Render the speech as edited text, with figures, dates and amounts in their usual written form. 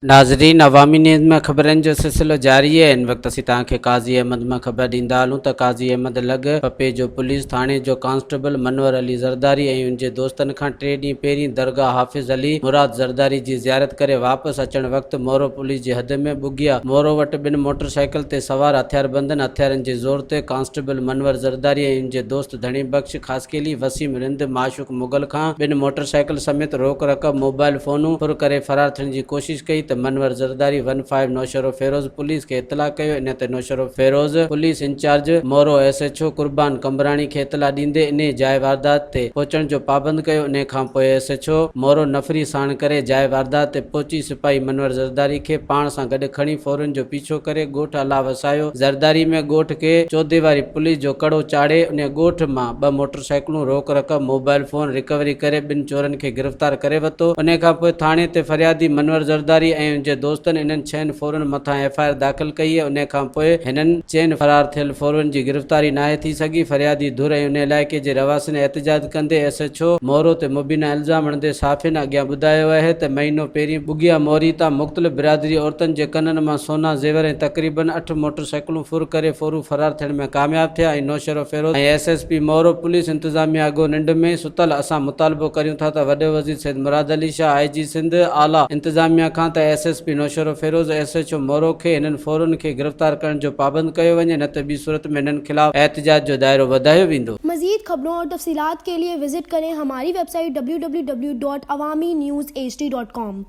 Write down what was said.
नाज़रीन, अवामी न्यूज़ में ख़बरनि जो सिलसिलो जारी है। इन वक्त असीं तव्हांखे काज़ी अहमद में ख़बर ॾींदा हलूं त काज़ी अहमद लॻ पपे जो पुलिस थाणे जो कांस्टेबल मनवर अली ज़रदारी ऐं उनजे दोस्तनि खां 3 ॾींहं पहिरीं दरगाह हाफ़िज़ अली मुराद ज़रदारी जी ज़ियारत करे वापसि अचण वक़्तु मोरो पुलिस जी हद में ॿुगिया। मोरो वटि 2 मोटरसाइकिल ते सवार हथियारबंदनि हथियारनि जे ज़ोर ते कांस्टेबल मनवर ज़रदारी ऐं उनजे दोस्त धणी बख्श खासकेली वसीम रिंद माशूक मुगल खां 2 मोटरसाइकिल समेत रोक रक़म मोबाइल फ़ोनूं फुर करे फ़रार थियण जी कोशिश कई त मनवर ज़रदारी 15 नौशरो फेरोज़ पुलिस के इतला कयो। इन ते नौशरो फेरोज़ पुलिस इंचार्ज मोरो SHO कुर्बान कंबराणी के इतला ॾींदे इन जाइ वारदात ते पहुचण जो पाबंद कयो। इन खां पोइ SHO मोरो नफ़री साण करे जाइ वारदात ते पहुची सिपाही मनवर ज़रदारी के पाण सां गॾु खणी फौरन जो पीछो करे ॻोठ अला वसायो। ज़रदारी में ॻोठ के चौधे वारी पुलिस जो कड़ो चाढ़े उन ॻोठ मां 2 मोटरसाइकिलूं रोक रक़म मोबाइल फोन रिकवरी करे 2 चोरनि खे गिरफ़्तार करे वरितो। उन खां पोइ थाणे ते फरियादी मनवर ज़रदारी ऐं उनजे दोस्तनि इन्हनि 6 फौरन मथां FIR दाख़िल कई है। उन खां पोइ हिननि 6 फरार थियल फौरन जी गिरफ़्तारी नाहे थी सघी। फरियादी धुर ऐं उन इलाइक़े जे रवासिन एहतजाज कंदे SHO मोरो ते मुबीना इल्ज़ाम हणंदे साफ़िन अॻियां ॿुधायो आहे त महीनो पहिरीं ॿुगिया मोरी तां मुख़्तलिफ़ बिरादरी औरतुनि जे कननि मां सोना ज़ेवर ऐं तक़रीबन 8 मोटरसाइकिलूं फुर करे फौरू फरार थियण में कामयाब थिया ऐं नौशरो फेरोज़ ऐं SSP मोरो पुलिस इंतज़ामिया अॻो निंड में सुतल। असां मुतालबो करियूं था त वॾे वज़ीर सैयद मुराद अली शाह IG सिंध आला इंतज़ामिया खां त SSP नौशरो फेरोज़ SHO मोरो खे इन्हनि फौरन खे गिरफ़्तार करण जो पाबंद कयो वञे, न त ॿी सूरत में इन्हनि खिलाफ़ एहतजाज जो दायरो वधायो वेंदो। मज़ीद खबरों और तफसीलात के लिए विजिट करें हमारी वेबसाइट www.awamiNewsHD.com।